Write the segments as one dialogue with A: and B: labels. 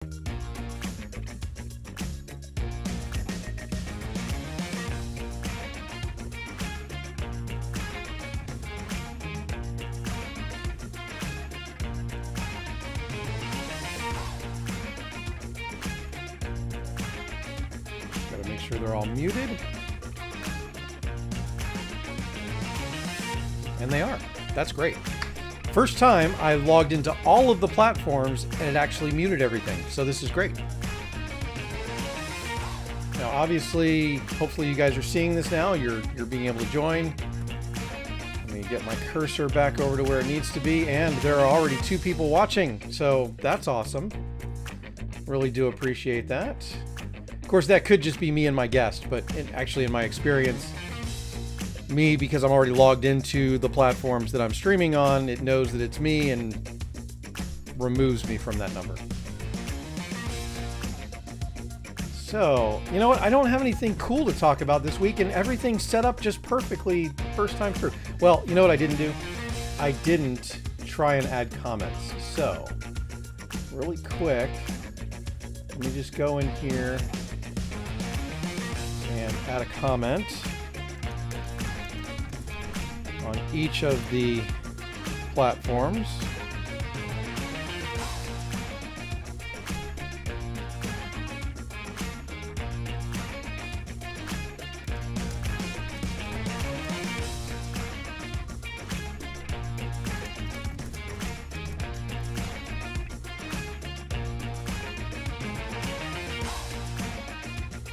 A: Gotta make sure they're all muted. And they are. That's great. First time I logged into all of the platforms and it actually muted everything. So this is great. Now, obviously, hopefully you guys are seeing this now. You're being able to join. Let me get my cursor back over to where it needs to be. And there are already 2 people watching. So that's awesome. Really do appreciate that. Of course, that could just be me and my guest, but actually in my experience, me, because I'm already logged into the platforms that I'm streaming on, it knows that it's me and removes me from that number. So, you know what? I don't have anything cool to talk about this week, and everything's set up just perfectly first time through. Well, you know what I didn't do? I didn't try and add comments. So, really quick, let me just go in here and add a comment on each of the platforms.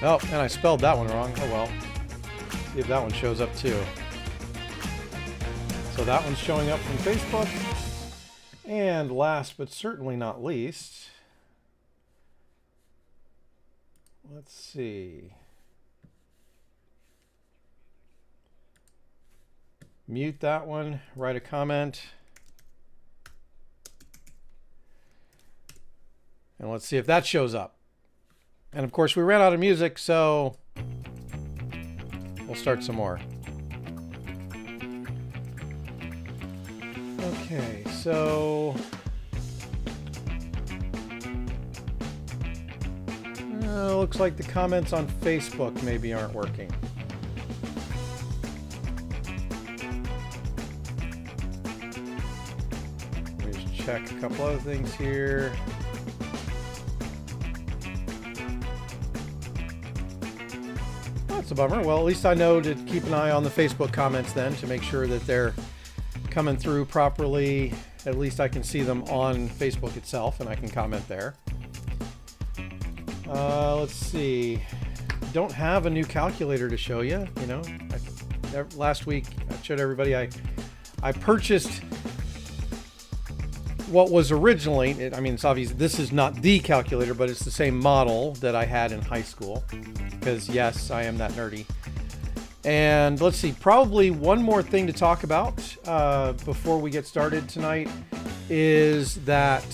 A: Oh, and I spelled that one wrong. Oh well. See if that one shows up too. So that one's showing up from Facebook. And last but certainly not least, let's see. Mute that one, write a comment. And let's see if that shows up. And of course we ran out of music, so we'll start some more. Okay, so looks like the comments on Facebook maybe aren't working. Let me just check a couple other things here. That's a bummer. Well, at least I know to keep an eye on the Facebook comments then to make sure that they're coming through properly. At least I can see them on Facebook itself and I can comment there. Let's see. Don't have a new calculator to show you. You know, last week I showed everybody I purchased what was originally, I mean, it's obvious this is not the calculator, but it's the same model that I had in high school. Because yes, I am that nerdy. And let's see, probably one more thing to talk about before we get started tonight is that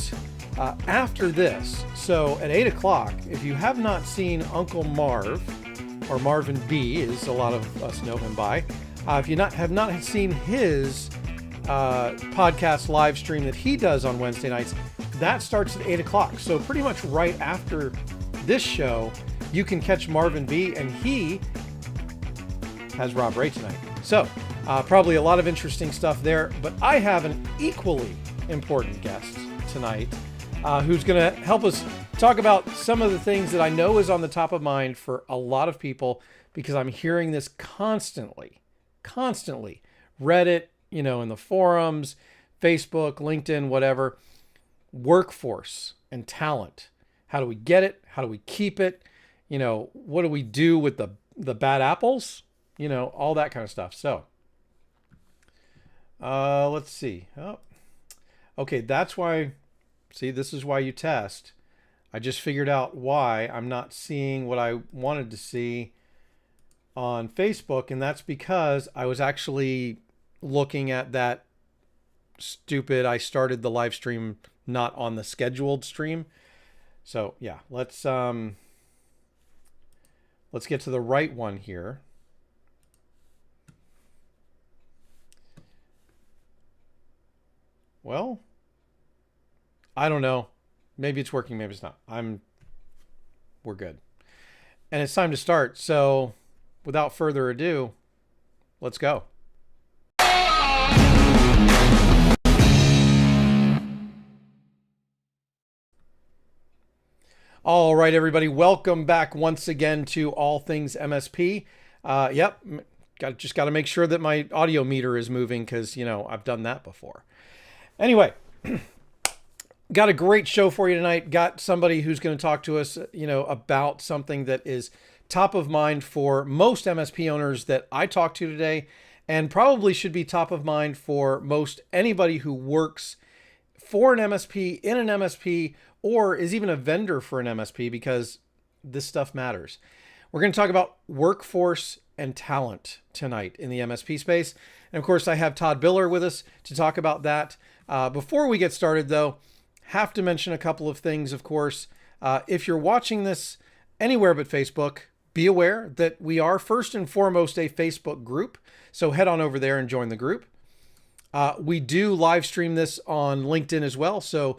A: after this, so at 8 o'clock, if you have not seen Uncle Marv, or Marvin B, as a lot of us know him by, if you have not seen his podcast live stream that he does on Wednesday nights, that starts at 8 o'clock. So pretty much right after this show, you can catch Marvin B, and he has Rob Ray tonight. So probably a lot of interesting stuff there, but I have an equally important guest tonight who's going to help us talk about some of the things that I know is on the top of mind for a lot of people, because I'm hearing this constantly. Reddit, you know, in the forums, Facebook, LinkedIn, whatever. Workforce and talent. How do we get it? How do we keep it? You know, what do we do with the bad apples? You know, all that kind of stuff. So, let's see. Oh, okay, that's why, see, this is why you test. I just figured out why I'm not seeing what I wanted to see on Facebook, and that's because I was actually looking at that stupid, I started the live stream not on the scheduled stream. So, yeah, let's get to the right one here. Well, I don't know. Maybe it's working, maybe it's not. We're good. And it's time to start. So without further ado, let's go. All right, everybody. Welcome back once again to All Things MSP. Just got to make sure that my audio meter is moving because, I've done that before. Anyway, got a great show for you tonight. Got somebody who's going to talk to us, about something that is top of mind for most MSP owners that I talk to today, and probably should be top of mind for most anybody who works for an MSP, in an MSP, or is even a vendor for an MSP, because this stuff matters. We're going to talk about workforce and talent tonight in the MSP space. And of course, I have Todd Billiar with us to talk about that. Before we get started, though, have to mention a couple of things, of course. If you're watching this anywhere but Facebook, be aware that we are first and foremost a Facebook group. So head on over there and join the group. We do live stream this on LinkedIn as well. So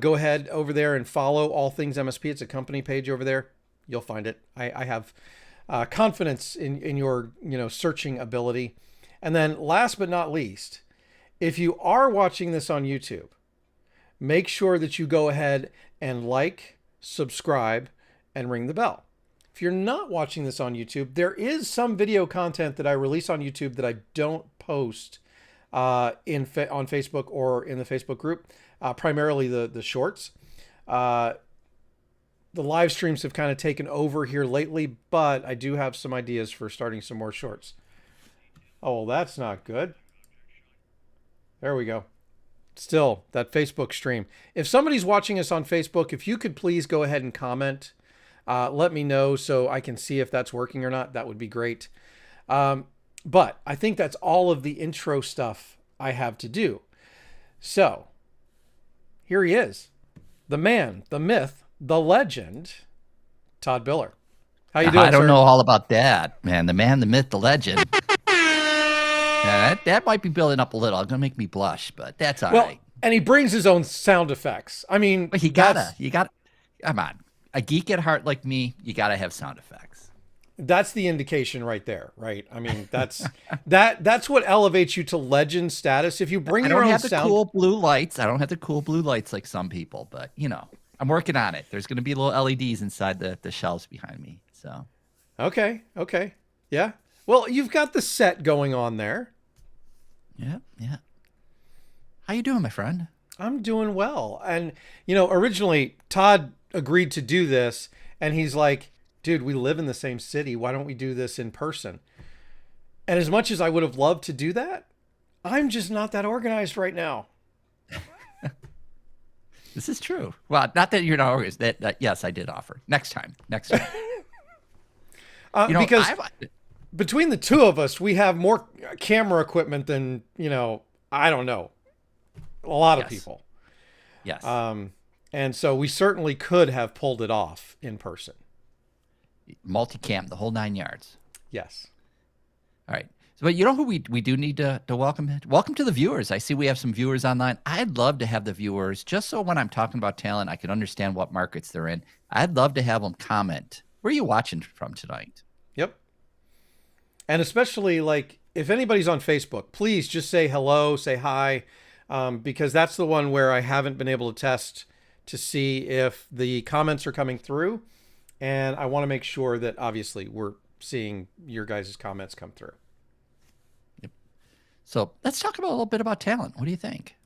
A: go ahead over there and follow All Things MSP. It's a company page over there. You'll find it. I have confidence in your searching ability. And then last but not least, if you are watching this on YouTube, make sure that you go ahead and like, subscribe, and ring the bell. If you're not watching this on YouTube, there is some video content that I release on YouTube that I don't post on Facebook or in the Facebook group, primarily the shorts. The live streams have kind of taken over here lately, but I do have some ideas for starting some more shorts. Oh, well, that's not good. There we go. Still, that Facebook stream. If somebody's watching us on Facebook, if you could please go ahead and comment, let me know so I can see if that's working or not. That would be great. But I think that's all of the intro stuff I have to do. So here he is, the man, the myth, the legend, Todd Billiar. How you doing,
B: I don't
A: sir?
B: know all about that, man. The man, the myth, the legend. That might be building up a little. It's gonna make me blush, but that's all right.
A: And he brings his own sound effects. I mean,
B: But you gotta. Come on, a geek at heart like me, you gotta have sound effects.
A: That's the indication right there, right? I mean, that's what elevates you to legend status. If you bring your own sound.
B: I don't have the cool blue lights. I don't have the cool blue lights like some people, but I'm working on it. There's gonna be little LEDs inside the shelves behind me. So.
A: Okay. Yeah. Well, you've got the set going on there.
B: Yeah. How you doing, my friend?
A: I'm doing well. And, originally Todd agreed to do this, and he's like, dude, we live in the same city. Why don't we do this in person? And as much as I would have loved to do that, I'm just not that organized right now.
B: This is true. Well, not that you're not organized. That yes, I did offer. Next time.
A: Because between the two of us, we have more camera equipment than, I don't know, a lot of people.
B: Yes.
A: And so we certainly could have pulled it off in person.
B: Multicam, the whole 9 yards.
A: Yes.
B: All right. So, but you know who we do need to welcome? Welcome to the viewers. I see we have some viewers online. I'd love to have the viewers, just so when I'm talking about talent, I can understand what markets they're in. I'd love to have them comment. Where are you watching from tonight?
A: Yep. And especially, like, if anybody's on Facebook, please just say hello, say hi, because that's the one where I haven't been able to test to see if the comments are coming through. And I want to make sure that, obviously, we're seeing your guys' comments come through.
B: Yep. So let's talk about a little bit about talent. What do you think?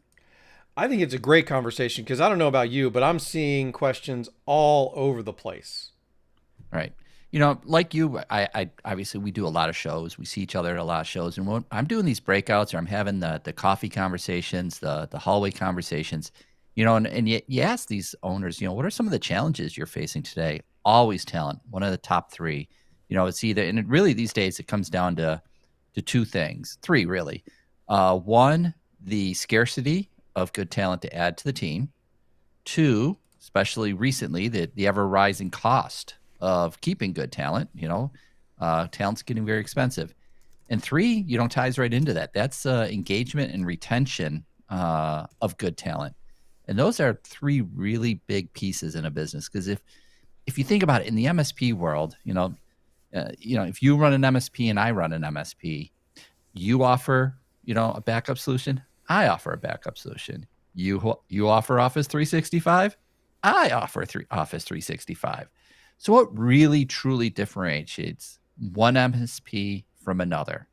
A: I think it's a great conversation because I don't know about you, but I'm seeing questions all over the place.
B: Right. Like you, I obviously we do a lot of shows. We see each other at a lot of shows, and when I'm doing these breakouts or I'm having the coffee conversations, the hallway conversations, and you ask these owners, what are some of the challenges you're facing today? Always talent, one of the top three. It's either, and really these days it comes down to two things, three really. One, the scarcity of good talent to add to the team. Two, especially recently, the ever rising cost of keeping good talent. Talent's getting very expensive. And three, ties right into that. That's engagement and retention of good talent. And those are three really big pieces in a business. Because if you think about it, in the MSP world, if you run an MSP and I run an MSP, you offer, a backup solution. I offer a backup solution. You offer Office 365. I offer Office 365. So what really truly differentiates one MSP from another?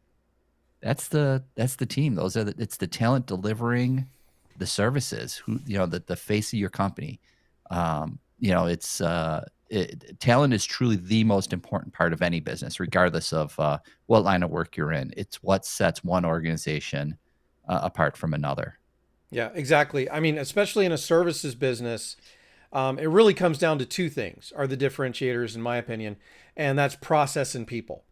B: That's the team. It's the talent delivering the services. The face of your company. Talent is truly the most important part of any business, regardless of what line of work you're in. It's what sets one organization apart from another.
A: Yeah, exactly. I mean, especially in a services business, it really comes down to two things are the differentiators, in my opinion, and that's process and people.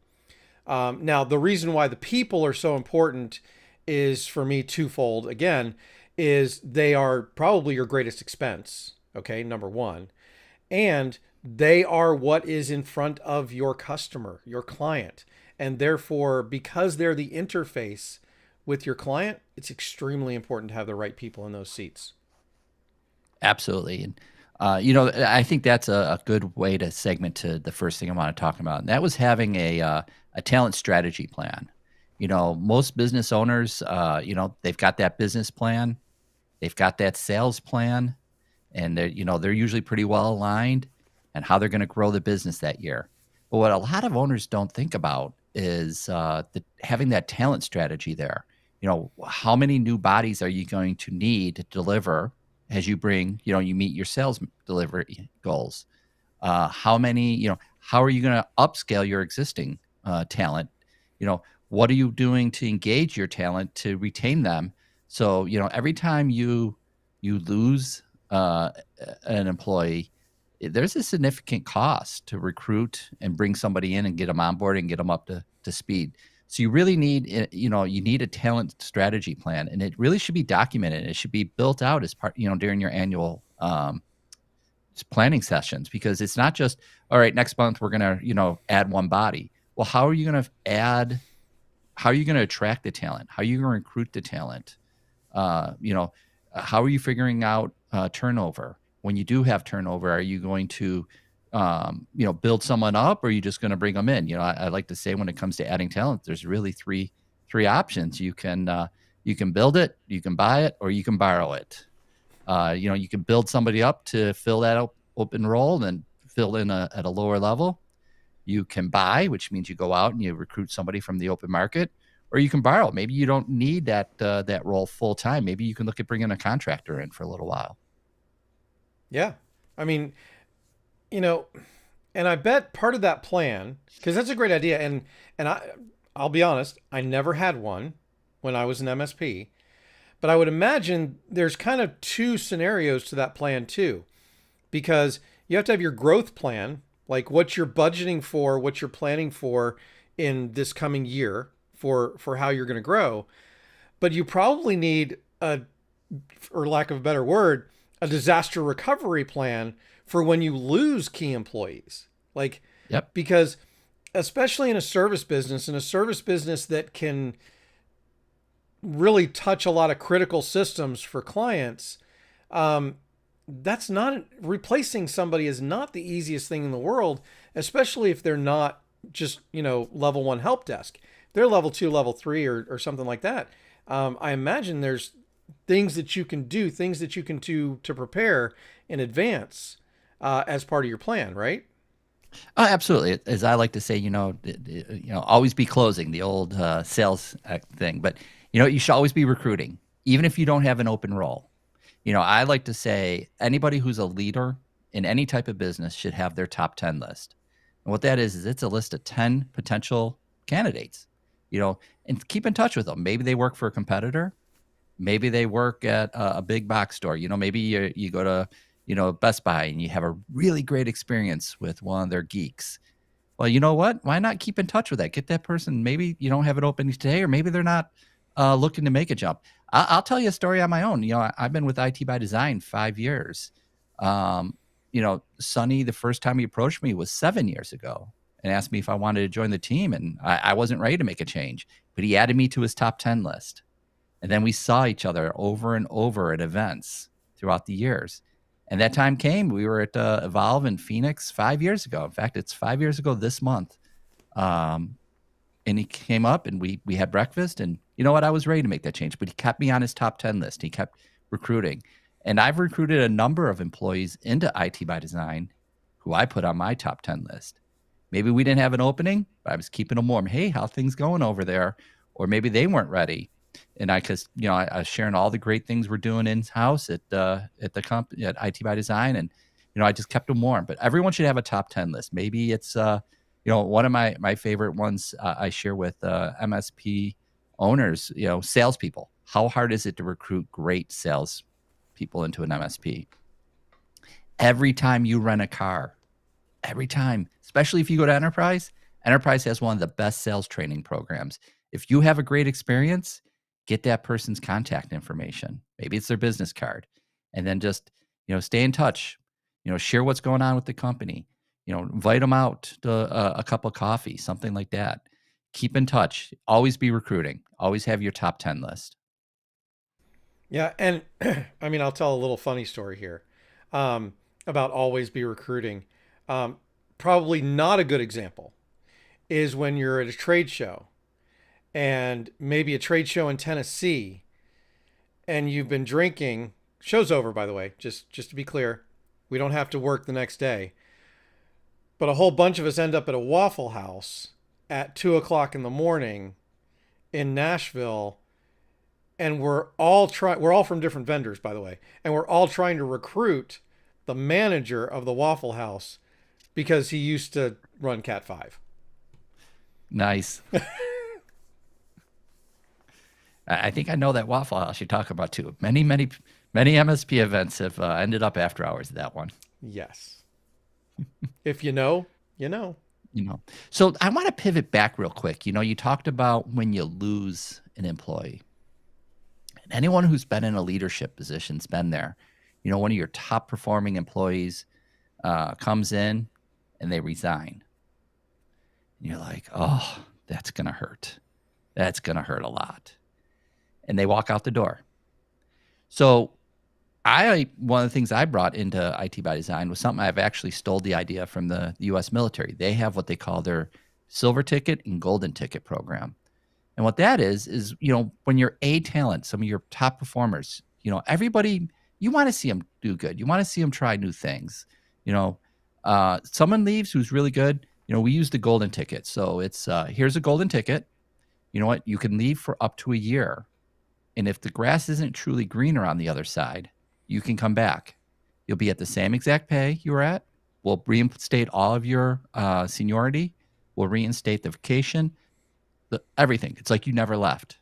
A: Now, the reason why the people are so important is for me twofold. Again, is they are probably your greatest expense. Okay, number one, and they are what is in front of your customer, your client, and therefore, because they're the interface with your client, it's extremely important to have the right people in those seats.
B: Absolutely. And, I think that's a good way to segment to the first thing I want to talk about. And that was having a talent strategy plan. Most business owners, they've got that business plan, they've got that sales plan, and they're usually pretty well aligned and how they're going to grow the business that year. But what a lot of owners don't think about is having that talent strategy there. How many new bodies are you going to need to deliver as you you meet your sales delivery goals? How are you going to upscale your existing talent? What are you doing to engage your talent to retain them? So, every time you lose an employee, there's a significant cost to recruit and bring somebody in and get them on board and get them up to speed. So you really need, you need a talent strategy plan, and it really should be documented. It should be built out as part, during your annual planning sessions, because it's not just, all right, next month we're going to, add one body. Well, how are you going to attract the talent? How are you going to recruit the talent? How are you figuring out turnover? When you do have turnover, are you going to, build someone up, or are you just going to bring them in? I like to say when it comes to adding talent, there's really three options. You can build it, you can buy it, or you can borrow it. You can build somebody up to fill that open role and then fill in at a lower level. You can buy, which means you go out and you recruit somebody from the open market, or you can borrow. Maybe you don't need that role full time. Maybe you can look at bringing a contractor in for a little while.
A: Yeah. I mean, and I bet part of that plan, because that's a great idea. I'll be honest, I never had one when I was an MSP, but I would imagine there's kind of two scenarios to that plan too, because you have to have your growth plan, like what you're budgeting for, what you're planning for in this coming year for how you're going to grow. But you probably need for lack of a better word, a disaster recovery plan for when you lose key employees.
B: Yep.
A: Because especially in a service business, that can really touch a lot of critical systems for clients, that's not replacing somebody is not the easiest thing in the world, especially if they're not just, level one help desk. They're level two, level three, or something like that. I imagine there's things that you can do, to prepare in advance as part of your plan, right?
B: Oh, absolutely. As I like to say, always be closing, the old sales thing. But, you should always be recruiting, even if you don't have an open role. I like to say anybody who's a leader in any type of business should have their top 10 list. And what that is it's a list of 10 potential candidates, and keep in touch with them. Maybe they work for a competitor. Maybe they work at a big box store. Maybe you go to, Best Buy and you have a really great experience with one of their geeks. Well, you know what? Why not keep in touch with that? Get that person. Maybe you don't have it open today, or maybe they're not looking to make a jump. I'll tell you a story on my own. I've been with IT by Design 5 years. Sonny, the first time he approached me was 7 years ago and asked me if I wanted to join the team. And I wasn't ready to make a change, but he added me to his top 10 list. And then we saw each other over and over at events throughout the years. And that time came. We were at Evolve in Phoenix 5 years ago. In fact, it's 5 years ago this month. Um, and he came up and we had breakfast, and you know what? I was ready to make that change, but he kept me on his top 10 list. He kept recruiting. And I've recruited a number of employees into IT by Design who I put on my top 10 list. Maybe we didn't have an opening, but I was keeping them warm. Hey, how things going over there? Or maybe they weren't ready. And I was sharing all the great things we're doing in-house at the company at IT by Design. And, I just kept them warm. But everyone should have a top 10 list. Maybe it's, one of my favorite ones I share with MSP owners, salespeople. How hard is it to recruit great sales people into an MSP? Every time you rent a car, every time, especially if you go to Enterprise has one of the best sales training programs. If you have a great experience, get that person's contact information. Maybe it's their business card. And then just, stay in touch, share what's going on with the company, invite them out to a cup of coffee, something like that. Keep in touch. Always be recruiting. Always have your top 10 list.
A: Yeah, and I mean, I'll tell a little funny story here about always be recruiting. Probably not a good example is when you're at a trade show, and maybe a trade show in Tennessee, and you've been drinking. Show's over, by the way, just to be clear. We don't have to work the next day. But a whole bunch of us end up at a Waffle House at 2 o'clock in the morning in Nashville. And we're all from different vendors, by the way. And we're all trying to recruit the manager of the Waffle House because he used to run Cat 5.
B: Nice. I think I know that Waffle House you talk about too. Many MSP events have ended up after hours at that one.
A: Yes. If you know, you know.
B: So I want to pivot back real quick. You talked about when you lose an employee. And anyone who's been in a leadership position's been there. One of your top performing employees comes in and they resign. And you're like, oh, that's going to hurt. That's going to hurt a lot. And they walk out the door. So one of the things I brought into IT by Design was something I've actually stole the idea from the U.S. military. They have what they call their silver ticket and golden ticket program. And what that is, when you're a talent, some of your top performers, everybody, you want to see them do good. You want to see them try new things. Someone leaves who's really good. We use the golden ticket. So it's, here's a golden ticket. You know what? You can leave for up to a year. And if the grass isn't truly greener on the other side, you can come back. You'll be at the same exact pay you were at. We'll reinstate all of your seniority. We'll reinstate the vacation. Everything. It's like you never left.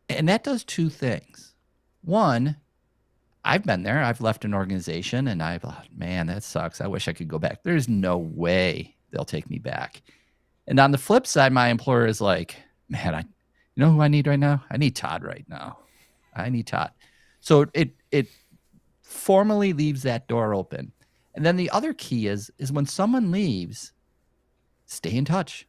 B: And that does two things. One, I've been there. I've left an organization and I've thought, man, that sucks. I wish I could go back. There's no way they'll take me back. And on the flip side, my employer is like, man, you know who I need right now? I need Todd right now. I need Todd. So it formally leaves that door open. And then the other key is when someone leaves, stay in touch.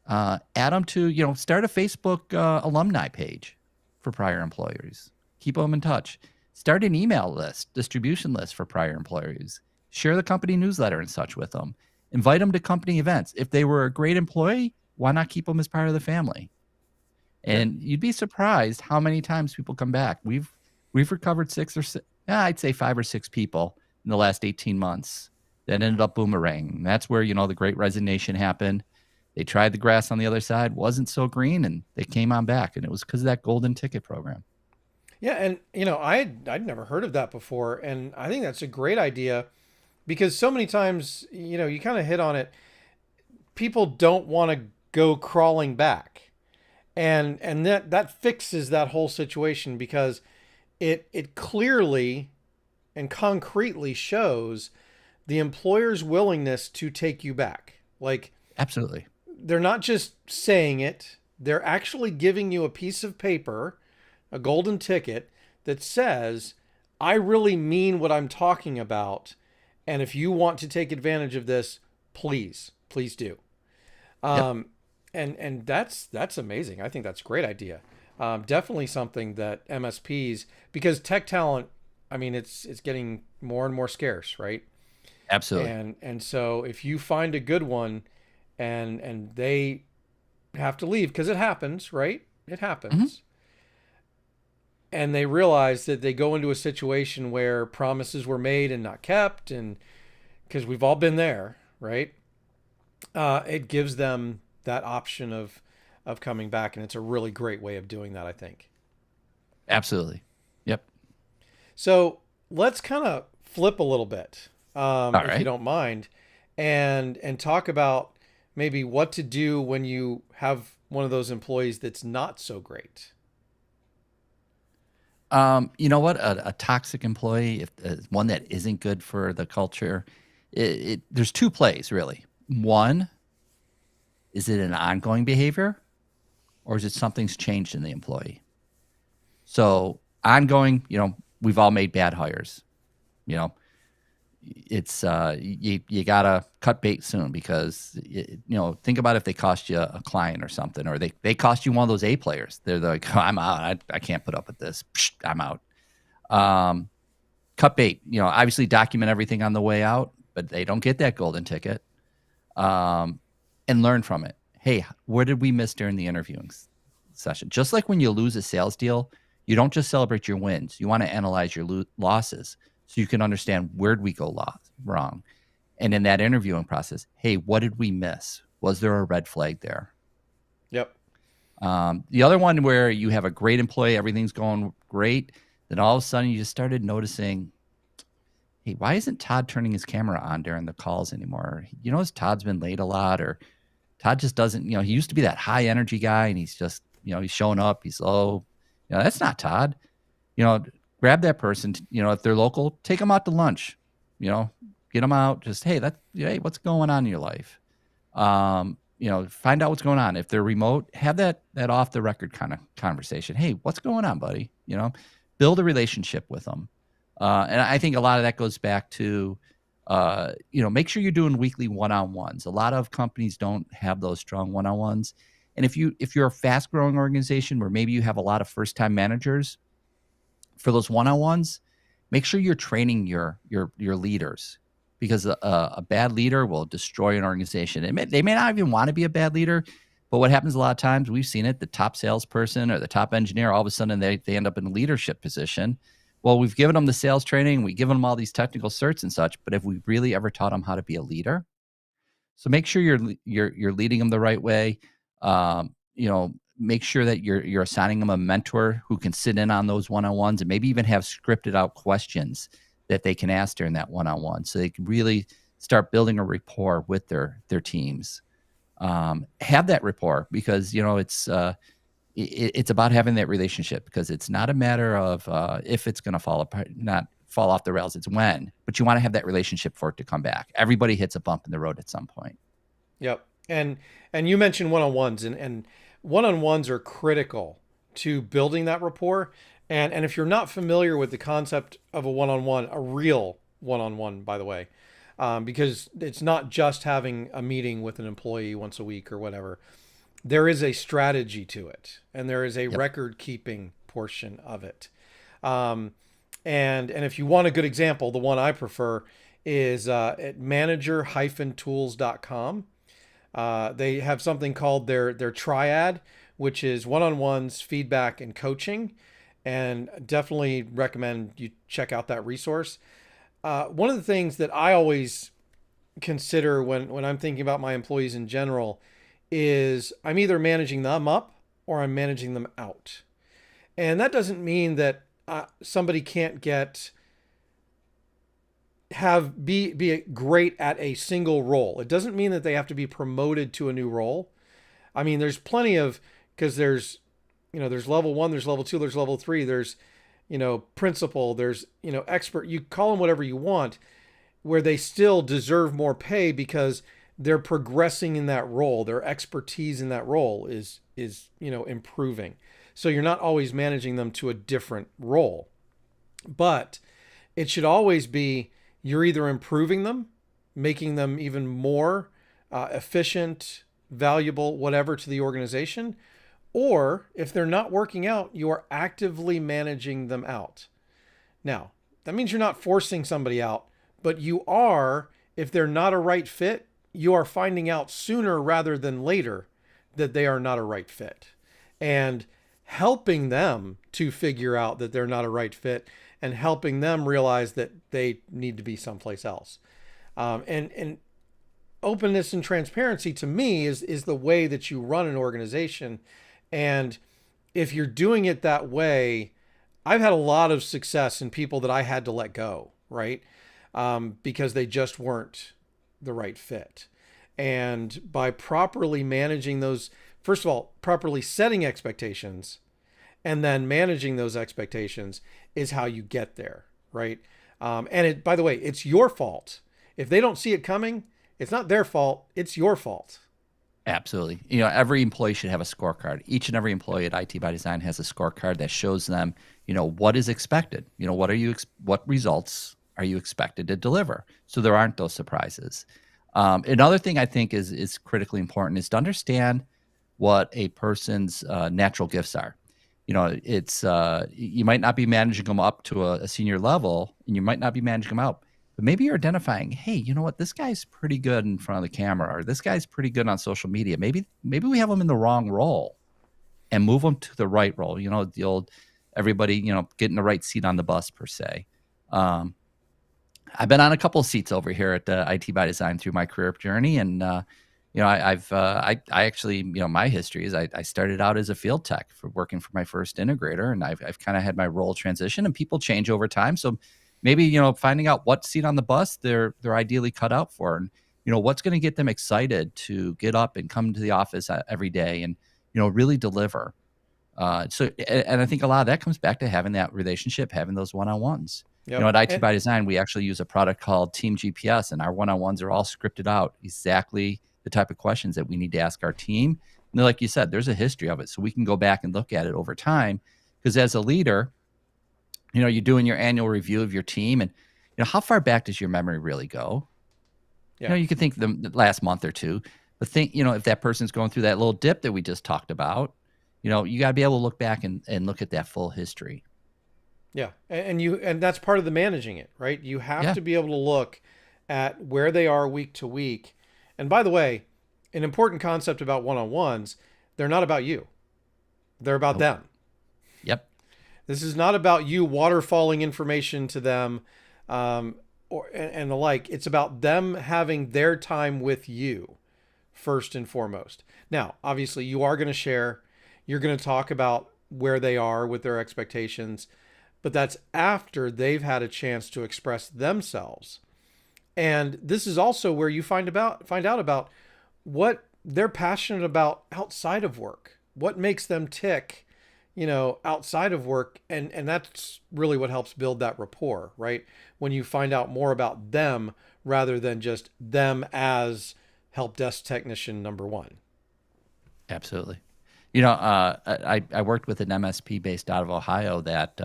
B: Add them to, start a Facebook alumni page for prior employers. Keep them in touch. Start an email list, distribution list for prior employees. Share the company newsletter and such with them. Invite them to company events. If they were a great employee, why not keep them as part of the family? And you'd be surprised how many times people come back. We've recovered 5 or 6 people in the last 18 months that ended up boomerang. That's where, the great resignation happened. They tried the grass on the other side, wasn't so green, and they came on back. And it was because of that golden ticket program.
A: Yeah, and I'd never heard of that before, and I think that's a great idea because so many times, you kind of hit on it. People don't want to go crawling back, and that fixes that whole situation because it clearly and concretely shows the employer's willingness to take you back. Like,
B: absolutely.
A: They're not just saying it. They're actually giving you a piece of paper, a golden ticket that says, I really mean what I'm talking about. And if you want to take advantage of this, please do.
B: Yep.
A: And that's amazing. I think that's a great idea. Definitely something that MSPs, because tech talent, I mean, it's getting more and more scarce, right?
B: Absolutely.
A: And so if you find a good one, and they have to leave because it happens, right? It
B: Hmm.
A: happens. And they realize that they go into a situation where promises were made and not kept, and because we've all been there, right? It gives them that option of coming back, and it's a really great way of doing that, I think.
B: Absolutely. Yep.
A: So let's kind of flip a little bit,
B: All
A: if you
B: right.
A: don't mind, and talk about maybe what to do when you have one of those employees that's not so great.
B: You know what? A toxic employee, if one that isn't good for the culture, there's two plays really. One, is it an ongoing behavior, or is it something's changed in the employee? So ongoing, we've all made bad hires. You know, it's you gotta cut bait soon because think about if they cost you a client or something, or they cost you one of those A players. They're like, I'm out. I can't put up with this. Psh, I'm out. Um, cut bait. Obviously document everything on the way out, but they don't get that golden ticket. Um, and learn from it. Hey, where did we miss during the interviewing session? Just like when you lose a sales deal, you don't just celebrate your wins. You want to analyze your losses so you can understand where did we go wrong. And in that interviewing process, hey, what did we miss? Was there a red flag there?
A: Yep.
B: The other one where you have a great employee, everything's going great, then all of a sudden you just started noticing, hey, why isn't Todd turning his camera on during the calls anymore? Todd's been late a lot, or Todd just doesn't, he used to be that high energy guy and he's just, he's showing up, he's low. That's not Todd. You know, grab that person, if they're local, take them out to lunch, get them out. Just, hey, hey, what's going on in your life? Find out what's going on. If they're remote, have that off the record kind of conversation. Hey, what's going on, buddy? Build a relationship with them. And I think a lot of that goes back to, make sure you're doing weekly one-on-ones. A lot of companies don't have those strong one-on-ones. And if you're a fast-growing organization where maybe you have a lot of first-time managers, for those one-on-ones, make sure you're training your leaders, because a bad leader will destroy an organization. They may not even want to be a bad leader, but what happens a lot of times, we've seen it, the top salesperson or the top engineer, all of a sudden they end up in a leadership position. Well, we've given them the sales training, we've given them all these technical certs and such, but have we really ever taught them how to be a leader? So make sure you're leading them the right way. Make sure that you're assigning them a mentor who can sit in on those one-on-ones, and maybe even have scripted out questions that they can ask during that one-on-one, so they can really start building a rapport with their teams. Have that rapport, because it's about having that relationship, because it's not a matter of if it's going to fall apart, not fall off the rails. It's when, but you want to have that relationship for it to come back. Everybody hits a bump in the road at some point.
A: Yep. And you mentioned one-on-ones, and one-on-ones are critical to building that rapport. And if you're not familiar with the concept of a one-on-one, a real one-on-one, by the way, because it's not just having a meeting with an employee once a week or whatever. There is a strategy to it, and there is a
B: Yep.
A: record keeping portion of it. Um, and if you want a good example, the one I prefer is at manager-tools.com. They have something called their triad, which is one-on-ones, feedback, and coaching. And definitely recommend you check out that resource. One of the things that I always consider when I'm thinking about my employees in general is I'm either managing them up or I'm managing them out. And that doesn't mean that somebody can't be great at a single role. It doesn't mean that they have to be promoted to a new role. I mean, there's plenty of, because there's level 1, there's level 2, there's level 3, there's principal, there's expert. You call them whatever you want, where they still deserve more pay because they're progressing in that role. Their expertise in that role is improving. So you're not always managing them to a different role, but it should always be you're either improving them, making them even more efficient, valuable, whatever to the organization, Or if they're not working out, you are actively managing them out. Now, that means you're not forcing somebody out, but you are, if they're not a right fit, you are finding out sooner rather than later that they are not a right fit. And helping them to figure out that they're not a right fit and helping them realize that they need to be someplace else. And openness and transparency to me is the way that you run an organization. And if you're doing it that way, I've had a lot of success in people that I had to let go, right? Because they just weren't the right fit. And by properly managing those, first of all, properly setting expectations and then managing those expectations is how you get there, right? And it, by the way, it's your fault. If they don't see it coming, it's not their fault, it's your fault.
B: Absolutely. You know, every employee should have a scorecard. Each and every employee at IT by Design has a scorecard that shows them, you know, what is expected. You know, what results are you expected to deliver? So there aren't those surprises. Another thing I think is critically important is to understand what a person's natural gifts are. You know, it's you might not be managing them up to a senior level, and you might not be managing them out. But maybe you're identifying, hey, you know what, this guy's pretty good in front of the camera, or this guy's pretty good on social media. Maybe we have him in the wrong role and move him to the right role. You know, the old everybody, you know, getting the right seat on the bus per se. I've been on a couple of seats over here at the IT by Design through my career journey, and you know, I actually, you know, my history is I started out as a field tech for working for my first integrator, and I've kind of had my role transition, and people change over time, so maybe, you know, finding out what seat on the bus they're ideally cut out for, and, you know, what's going to get them excited to get up and come to the office every day and, you know, really deliver. And I think a lot of that comes back to having that relationship, having those one-on-ones.
A: Yep.
B: You know, at IT by Design, we actually use a product called Team GPS, and our one-on-ones are all scripted out exactly the type of questions that we need to ask our team. And like you said, there's a history of it, so we can go back and look at it over time. Because as a leader, you know, you're doing your annual review of your team, and, you know, how far back does your memory really go?
A: Yeah.
B: You know, you can think the last month or two, but think, you know, if that person's going through that little dip that we just talked about, you know, you got to be able to look back and look at that full history.
A: Yeah. And that's part of the managing it, right? You have
B: Yeah.
A: to be able to look at where they are week to week. And by the way, an important concept about one-on-ones, they're not about you. They're about
B: Nope.
A: them.
B: Yep.
A: This is not about you waterfalling information to them, and the like. It's about them having their time with you first and foremost. Now, obviously, you are going to share. You're going to talk about where they are with their expectations, but that's after they've had a chance to express themselves. And this is also where you find out about what they're passionate about outside of work. What makes them tick, you know, outside of work, and that's really what helps build that rapport, right? When you find out more about them rather than just them as help desk technician number one.
B: Absolutely. You know, I worked with an MSP based out of Ohio that,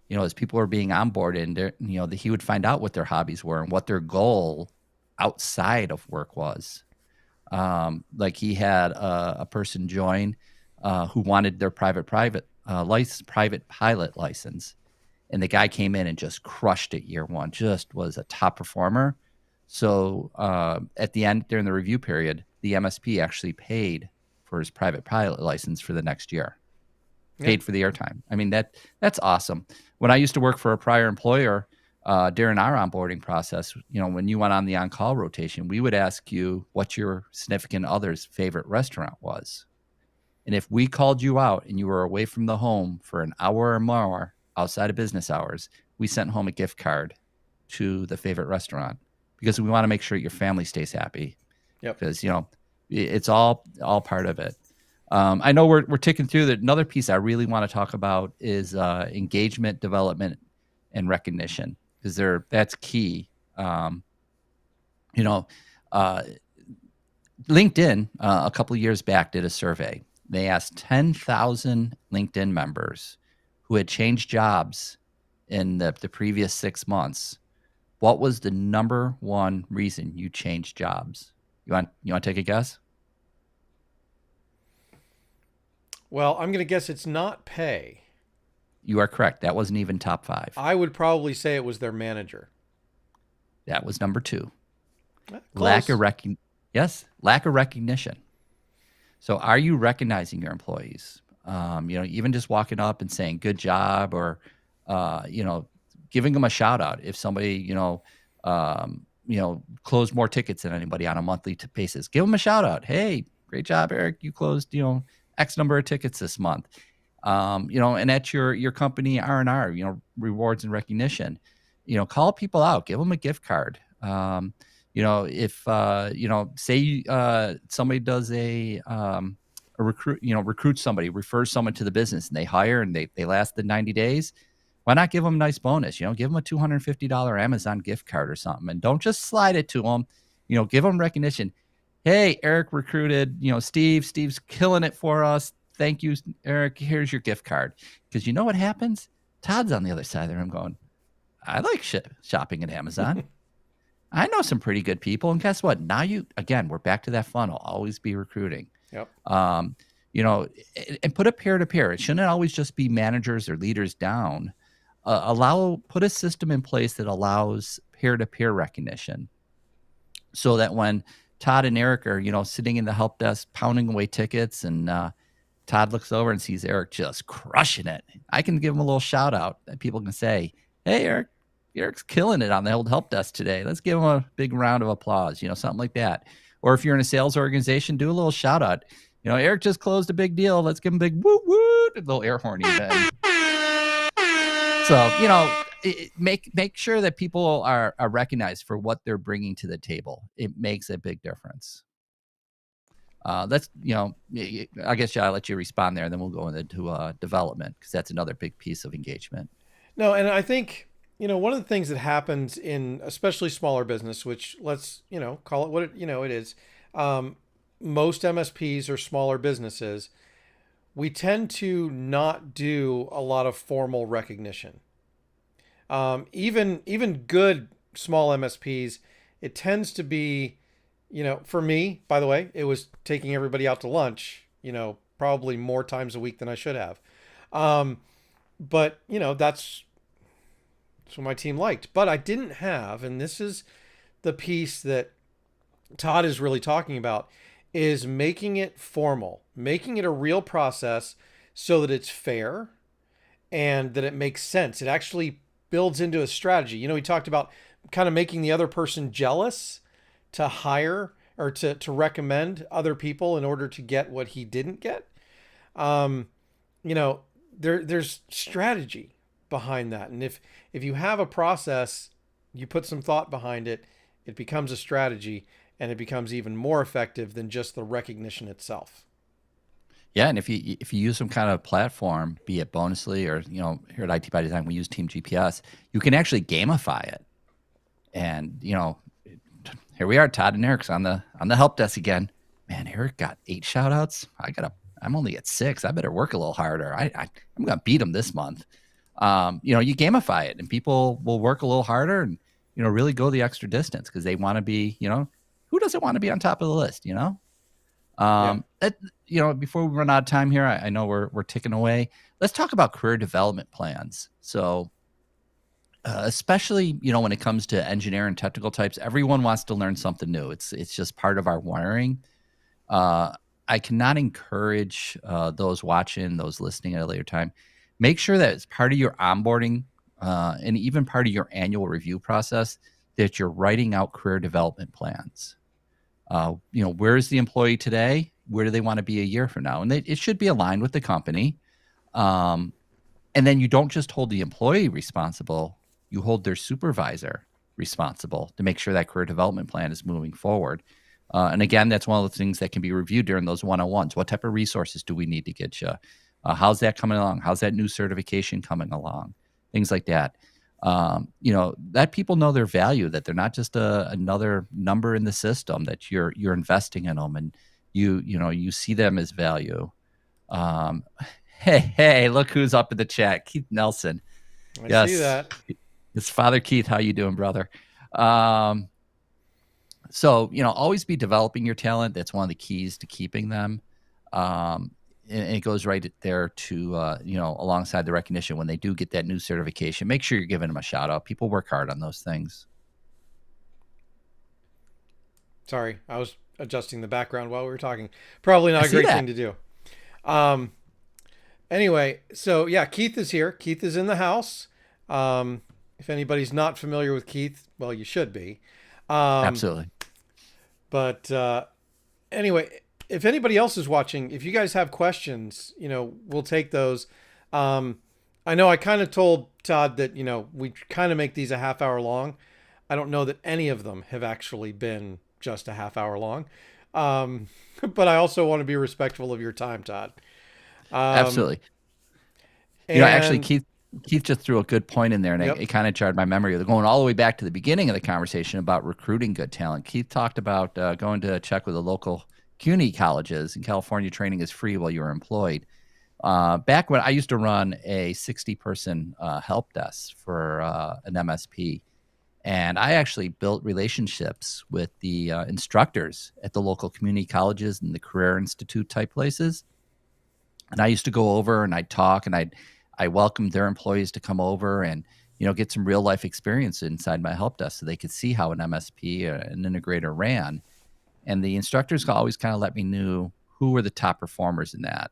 B: you know, as people were being onboarded, and you know, he would find out what their hobbies were and what their goal outside of work was. Like he had a person join who wanted their private pilot license, and the guy came in and just crushed it year one. Just was a top performer. So at the end, during the review period, the MSP actually paid for his private pilot license for the next year. Paid for the airtime. I mean, that's awesome. When I used to work for a prior employer, during our onboarding process, you know, when you went on the on-call rotation, we would ask you what your significant other's favorite restaurant was. And if we called you out and you were away from the home for an hour or more outside of business hours, we sent home a gift card to the favorite restaurant because we want to make sure your family stays happy.
A: Yep.
B: Because, you know, it's all part of it. I know we're ticking through that. Another piece I really want to talk about is engagement, development, and recognition, because that's key. You know, LinkedIn a couple of years back did a survey. They asked 10,000 LinkedIn members who had changed jobs in the previous 6 months, what was the number one reason you changed jobs? You want to take a guess?
A: Well, I'm going to guess it's not pay.
B: You are correct. That wasn't even top 5.
A: I would probably say it was their manager.
B: That was number 2. Lack
A: Close.
B: of lack of recognition. So are you recognizing your employees? Even just walking up and saying good job, or giving them a shout out if somebody closed more tickets than anybody on a monthly basis. Give them a shout out. Hey, great job, Eric. You closed X number of tickets this month. And at your company R&R, rewards and recognition. Call people out. Give them a gift card. If say somebody does a recruit somebody, refers someone to the business, and they hire and they last the 90 days, why not give them a nice bonus? Give them a $250 Amazon gift card or something, and don't just slide it to them. Give them recognition. Hey, Eric recruited, Steve's killing it for us. Thank you, Eric. Here's your gift card. Because you know what happens? Todd's on the other side of the room going, I like shopping at Amazon. I know some pretty good people. And guess what? Now we're back to that funnel. Always be recruiting.
A: Yep.
B: And put it peer to peer. It shouldn't always just be managers or leaders down. Put a system in place that allows peer to peer recognition, so that when Todd and Eric are, sitting in the help desk pounding away tickets, and Todd looks over and sees Eric just crushing it, I can give him a little shout out that people can say, hey, Eric's killing it on the old help desk today. Let's give him a big round of applause, something like that. Or if you're in a sales organization, do a little shout out. Eric just closed a big deal. Let's give him a big woo woo, a little air horn even. So, make sure that people are recognized for what they're bringing to the table. It makes a big difference. I guess I'll let you respond there, and then we'll go into development, because that's another big piece of engagement.
A: No, and I think, one of the things that happens in especially smaller business, which let's, call it what it is. Most MSPs are smaller businesses. We tend to not do a lot of formal recognition. Even good small MSPs, it tends to be, for me, by the way, it was taking everybody out to lunch, probably more times a week than I should have. But that's what my team liked. But I didn't have, and this is the piece that Todd is really talking about, is making it formal, making it a real process so that it's fair and that it makes sense. It actually builds into a strategy. He talked about kind of making the other person jealous to hire or to recommend other people in order to get what he didn't get. There's strategy behind that. And if you have a process, you put some thought behind it, it becomes a strategy, and it becomes even more effective than just the recognition itself.
B: Yeah, and if you use some kind of platform, be it Bonusly or here at IT by Design, we use Team GPS. You can actually gamify it, and here we are. Todd and Eric's on the help desk again. Man, Eric got 8 shout outs. I'm only at 6. I better work a little harder. I'm gonna beat him this month. You gamify it, and people will work a little harder and really go the extra distance, because they want to be, who doesn't want to be on top of the list, Before we run out of time here, I know we're ticking away. Let's talk about career development plans. So especially, when it comes to engineer and technical types, everyone wants to learn something new. It's just part of our wiring. I cannot encourage those watching, those listening at a later time. Make sure that it's part of your onboarding and even part of your annual review process that you're writing out career development plans. Where is the employee today? Where do they want to be a year from now? And it should be aligned with the company. And then you don't just hold the employee responsible, you hold their supervisor responsible to make sure that career development plan is moving forward. And again, that's one of the things that can be reviewed during those one-on-ones. What type of resources do we need to get you? How's that coming along? How's that new certification coming along? Things like that. That people know their value, that they're not just another number in the system, that you're investing in them, and you see them as value. Hey, look who's up in the chat. Keith Nelson.
A: I see that.
B: It's Father Keith. How you doing, brother? So, always be developing your talent. That's one of the keys to keeping them. and it goes right there to alongside the recognition when they do get that new certification. Make sure you're giving them a shout out. People work hard on those things.
A: Sorry, I was adjusting the background while we were talking. Probably
B: I
A: not a
B: see
A: great
B: that.
A: thing to do. Um, anyway, so yeah, Keith is here. Keith is in the house. If anybody's not familiar with Keith, well, you should be. Um,
B: Absolutely.
A: but anyway, if anybody else is watching, if you guys have questions, we'll take those. I know I kind of told Todd that, we kind of make these a half hour long. I don't know that any of them have actually been just a half hour long. Um, but I also want to be respectful of your time, Todd. Um,
B: Absolutely. Actually,
A: and
B: Keith just threw a good point in there, and
A: yep,
B: it kind of jarred my memory. Going all the way back to the beginning of the conversation about recruiting good talent. Keith talked about going to check with the local CUNY colleges. In California, training is free while you're employed. Back when I used to run a 60-person help desk for an MSP, and I actually built relationships with the instructors at the local community colleges and the Career Institute type places. And I used to go over and I'd talk and I welcomed their employees to come over and get some real life experience inside my help desk so they could see how an MSP, an integrator, ran. And the instructors always kind of let me know who were the top performers in that.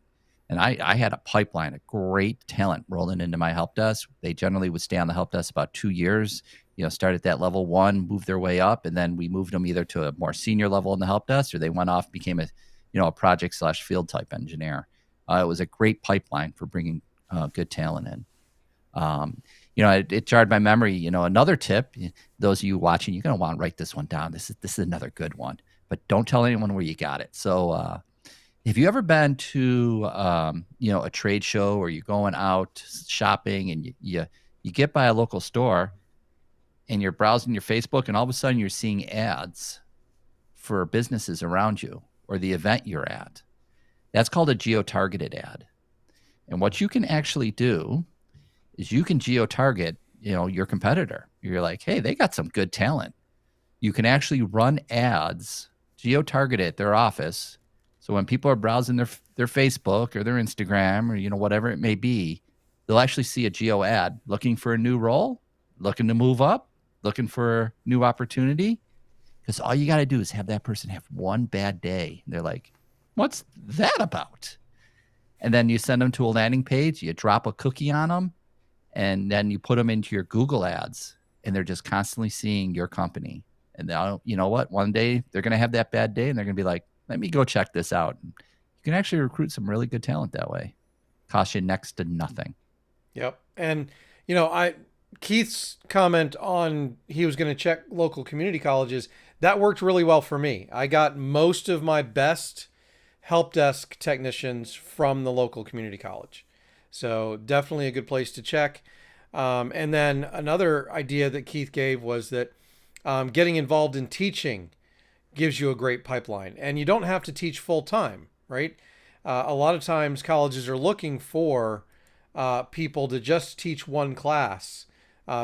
B: And I had a pipeline of great talent rolling into my help desk. They generally would stay on the help desk about 2 years, start at that level one, move their way up, and then we moved them either to a more senior level in the help desk or they went off, became a project/field type engineer. It was a great pipeline for bringing good talent in. It jarred my memory. Another tip, those of you watching, you're going to want to write this one down. This is another good one, but don't tell anyone where you got it. So have you ever been to, a trade show or you're going out shopping and you get by a local store and you're browsing your Facebook and all of a sudden you're seeing ads for businesses around you or the event you're at? That's called a geo-targeted ad. And what you can actually do is you can geo-target, your competitor. You're like, hey, they got some good talent. You can actually run ads, geo-target at their office. So when people are browsing their Facebook or their Instagram or, whatever it may be, they'll actually see a geo ad looking for a new role, looking to move up, looking for new opportunity. Because all you got to do is have that person have one bad day. And they're like, what's that about? And then you send them to a landing page, you drop a cookie on them, and then you put them into your Google ads, and they're just constantly seeing your company. And now, you know what? One day they're going to have that bad day, and they're going to be like, let me go check this out. And you can actually recruit some really good talent that way. Cost you next to nothing.
A: yep. And, Keith's comment on he was going to check local community colleges, that worked really well for me. I got most of my best help desk technicians from the local community college. So definitely a good place to check. And then another idea that Keith gave was that getting involved in teaching gives you a great pipeline. And you don't have to teach full time, right? A lot of times colleges are looking for people to just teach one class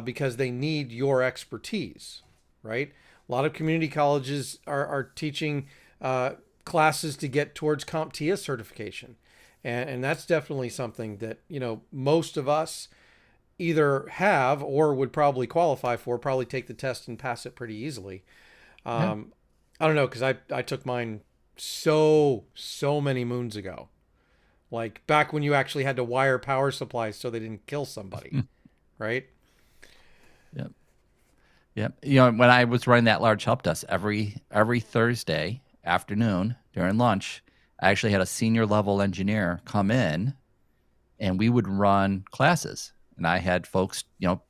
A: because they need your expertise, right? A lot of community colleges are teaching classes to get towards CompTIA certification. And that's definitely something that, most of us either have or would probably qualify for, probably take the test and pass it pretty easily.
B: Yeah.
A: I don't know, because I took mine so many moons ago. Like back when you actually had to wire power supplies so they didn't kill somebody, right?
B: Yep. Yep. When I was running that large help desk, every Thursday afternoon during lunch, I actually had a senior level engineer come in and we would run classes. And I had folks,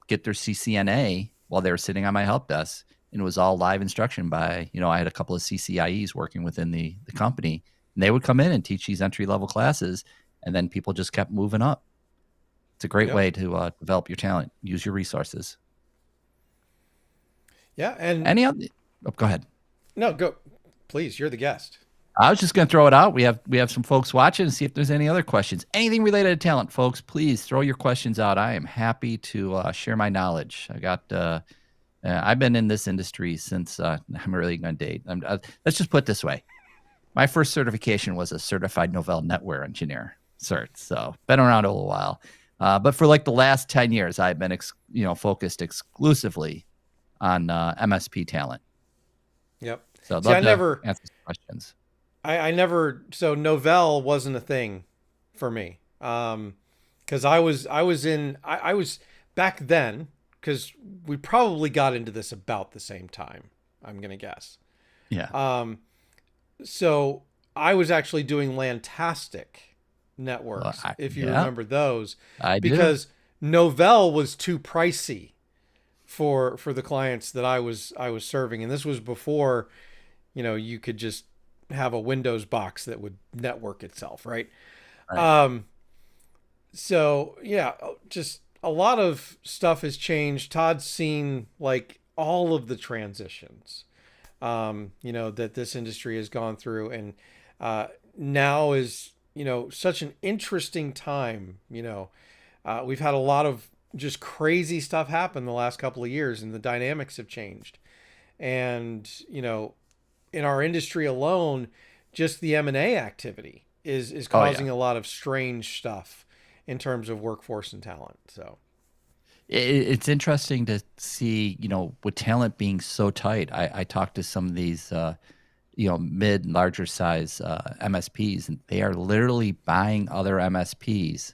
B: get their CCNA while they were sitting on my help desk. And it was all live instruction by, I had a couple of CCIEs working within the company. And they would come in and teach these entry level classes. And then people just kept moving up. It's a great
A: Yep.
B: way to develop your talent, use your resources.
A: Yeah. And
B: Any other? Oh, go ahead.
A: no, go, please. You're the guest.
B: I was just going to throw it out. We have some folks watching and see if there's any other questions. Anything related to talent, folks, please throw your questions out. I am happy to share my knowledge. I've been in this industry since I'm really going to date. Let's just put it this way. My first certification was a certified Novell netware engineer cert. So been around a little while. But for like the last 10 years, I've been, focused exclusively on MSP talent.
A: Yep.
B: So I'd
A: See,
B: love to answer some questions.
A: I never, so Novell wasn't a thing for me. Cause I was back then, cause we probably got into this about the same time, I'm going to guess.
B: Yeah.
A: So I was actually doing Lantastic networks,
B: Well,
A: if you remember those,
B: I do.
A: because Novell was too pricey for the clients that I was serving, and this was before, you could just have a Windows box that would network itself, right?
B: Right.
A: So yeah, just a lot of stuff has changed. Todd's seen like all of the transitions, that this industry has gone through, and now is such an interesting time. We've had a lot of just crazy stuff happen the last couple of years, and the dynamics have changed. And in our industry alone, just the M&A activity is causing a lot of strange stuff in terms of workforce and talent. So
B: It's interesting to see, with talent being so tight. I talked to some of these, mid and larger size MSPs, and they are literally buying other MSPs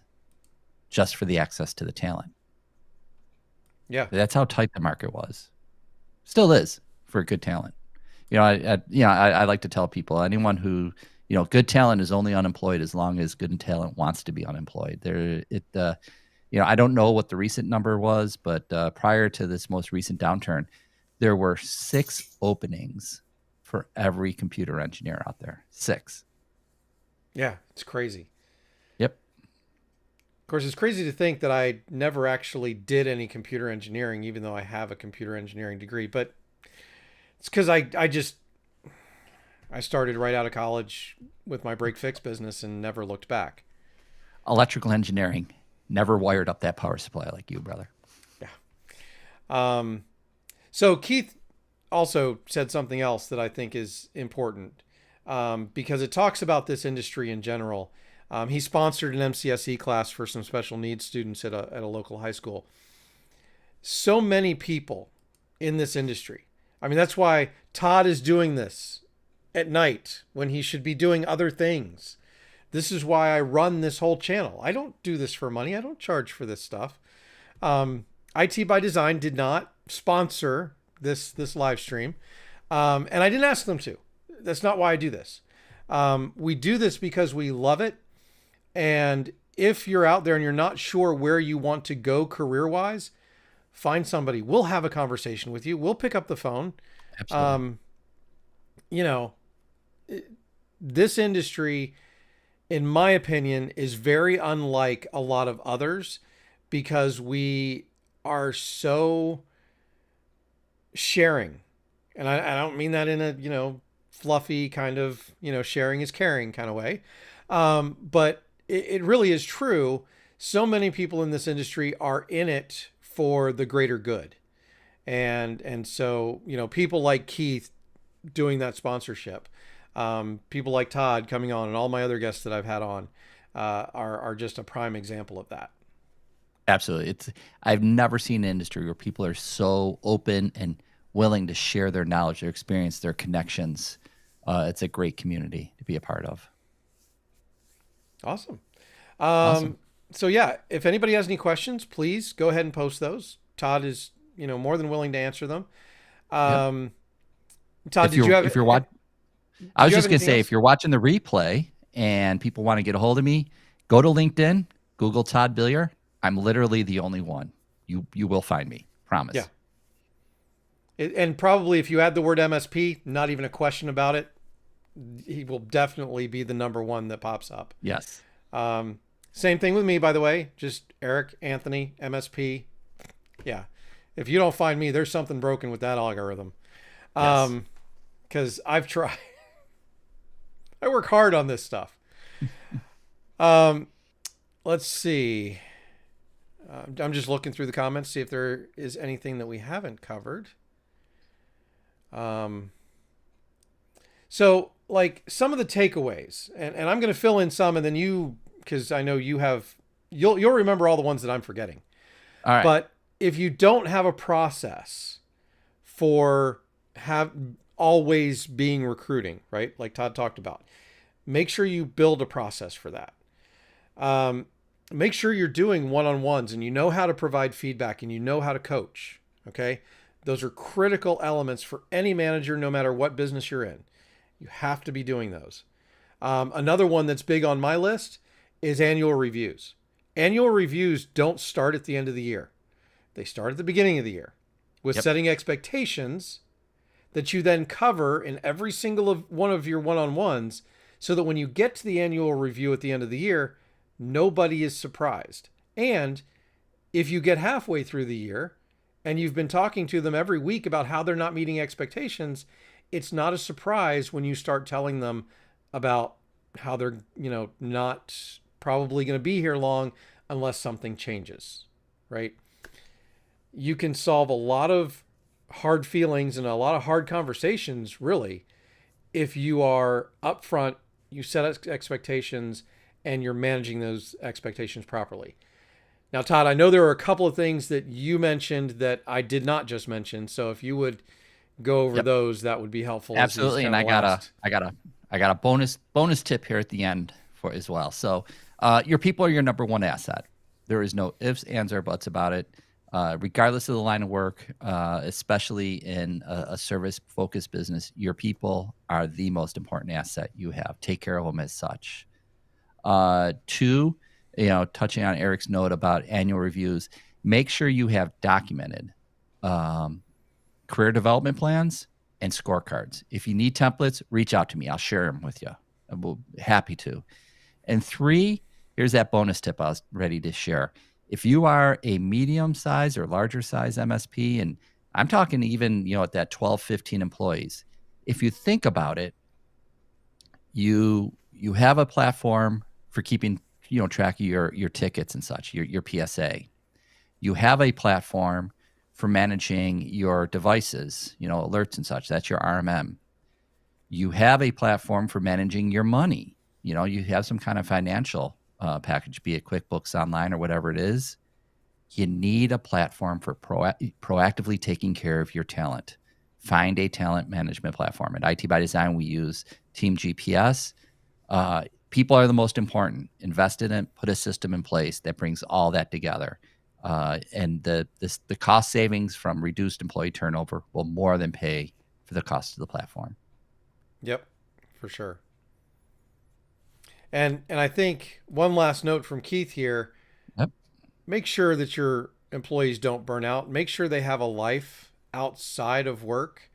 B: just for the access to the talent.
A: yeah,
B: That's how tight the market was. Still is for good talent. I like to tell people, anyone who, good talent is only unemployed as long as good talent wants to be unemployed. I don't know what the recent number was, but prior to this most recent downturn, there were 6 openings for every computer engineer out there. 6.
A: yeah, it's crazy.
B: Yep.
A: Of course, it's crazy to think that I never actually did any computer engineering, even though I have a computer engineering degree. But it's because I started right out of college with my break fix business and never looked back.
B: Electrical engineering. Never wired up that power supply like you, brother.
A: Yeah. So Keith also said something else that I think is important, because it talks about this industry in general. He sponsored an MCSE class for some special needs students at a local high school. So many people in this industry. I mean, that's why Todd is doing this at night when he should be doing other things. This is why I run this whole channel. I don't do this for money. I don't charge for this stuff. IT by Design did not sponsor this live stream, and I didn't ask them to. That's not why I do this. We do this because we love it. And if you're out there and you're not sure where you want to go career-wise, find somebody. We'll have a conversation with you. We'll pick up the phone.
B: Absolutely.
A: This industry, in my opinion, is very unlike a lot of others because we are so sharing. And I don't mean that in a, fluffy kind of, sharing is caring kind of way. But it really is true. So many people in this industry are in it for the greater good. And so, people like Keith doing that sponsorship, people like Todd coming on, and all my other guests that I've had on are just a prime example of that.
B: Absolutely. I've never seen an industry where people are so open and willing to share their knowledge, their experience, their connections. It's a great community to be a part of.
A: Awesome.
B: Awesome.
A: So yeah, if anybody has any questions, please go ahead and post those. Todd is, more than willing to answer them.
B: Yep.
A: Todd, did you have?
B: If you're watching, I was just going to say,
A: else?
B: if you're watching the replay and people want to get a hold of me, go to LinkedIn, Google Todd Billiar. I'm literally the only one. You will find me. Promise.
A: Yeah. And probably if you add the word MSP, not even a question about it, he will definitely be the number one that pops up.
B: Yes.
A: Same thing with me, by the way. Just Eric, Anthony, MSP. Yeah. If you don't find me, there's something broken with that algorithm.
B: Yes.
A: Because I've tried. I work hard on this stuff. Let's see. I'm just looking through the comments, see if there is anything that we haven't covered. So like some of the takeaways, and I'm going to fill in some, and then you, because I know you'll remember all the ones that I'm forgetting.
B: All right.
A: But if you don't have a process for always being recruiting, right? Like Todd talked about, make sure you build a process for that. Make sure you're doing one-on-ones and you know how to provide feedback and you know how to coach. Okay. Those are critical elements for any manager, no matter what business you're in. You have to be doing those. Another one that's big on my list is annual reviews. Annual reviews don't start at the end of the year. They start at the beginning of the year with setting expectations that you then cover in every single one of your one-on-ones, so that when you get to the annual review at the end of the year, nobody is surprised. And if you get halfway through the year and you've been talking to them every week about how they're not meeting expectations, it's not a surprise when you start telling them about how they're, not probably going to be here long unless something changes, right? You can solve a lot of hard feelings and a lot of hard conversations, really, if you are upfront, you set expectations, and you're managing those expectations properly. Now, Todd, I know there are a couple of things that you mentioned that I did not just mention. So if you would go over those, that would be helpful.
B: Absolutely. And I got a bonus tip here at the end for as well. So your people are your number one asset. There is no ifs, ands, or buts about it. Regardless of the line of work, especially in a service-focused business, your people are the most important asset you have. Take care of them as such. Two, touching on Eric's note about annual reviews, make sure you have documented career development plans and scorecards. If you need templates, reach out to me. I'll share them with you. I'm happy to. And three, here's that bonus tip I was ready to share. If you are a medium size or larger size MSP, and I'm talking even, at that 12, 15 employees, if you think about it, you have a platform for keeping, track of your tickets and such, your PSA. You have a platform for managing your devices, alerts and such. That's your RMM. You have a platform for managing your money. You have some kind of financial package, be it QuickBooks Online or whatever it is. You need a platform for proactively taking care of your talent. Find a talent management platform. At IT by Design, we use Team GPS. People are the most important. Invest in it. Put a system in place that brings all that together. And the cost savings from reduced employee turnover will more than pay for the cost of the platform.
A: Yep, for sure. And I think one last note from Keith here.
B: Yep.
A: Make sure that your employees don't burn out. Make sure they have a life outside of work.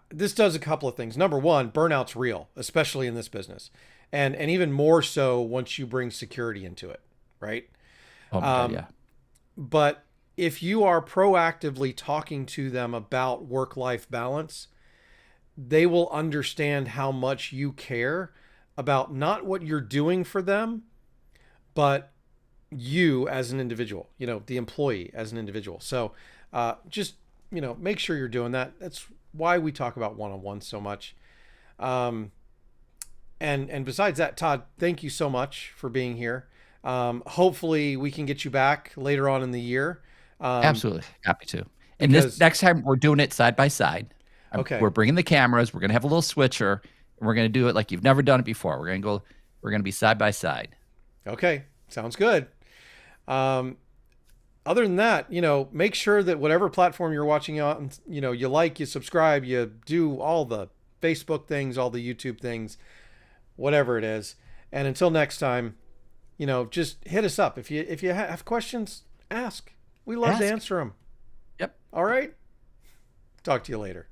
A: This does a couple of things. Number one, burnout's real, especially in this business. And even more so once you bring security into it, right?
B: Oh, God, yeah.
A: But if you are proactively talking to them about work-life balance, they will understand how much you care about not what you're doing for them, but you as an individual, the employee as an individual. So just, make sure you're doing that. That's why we talk about one-on-one so much. And besides that, Todd, thank you so much for being here. Hopefully we can get you back later on in the year.
B: Absolutely. Happy to. And this next time we're doing it side by side.
A: Okay.
B: We're bringing the cameras. We're going to have a little switcher. And we're going to do it like you've never done it before. We're going to be side by side.
A: Okay. Sounds good. Other than that, make sure that whatever platform you're watching on, you like, you subscribe, you do all the Facebook things, all the YouTube things, whatever it is. And until next time, just hit us up. If you have questions, ask. We love to answer them.
B: Yep.
A: All right. Talk to you later.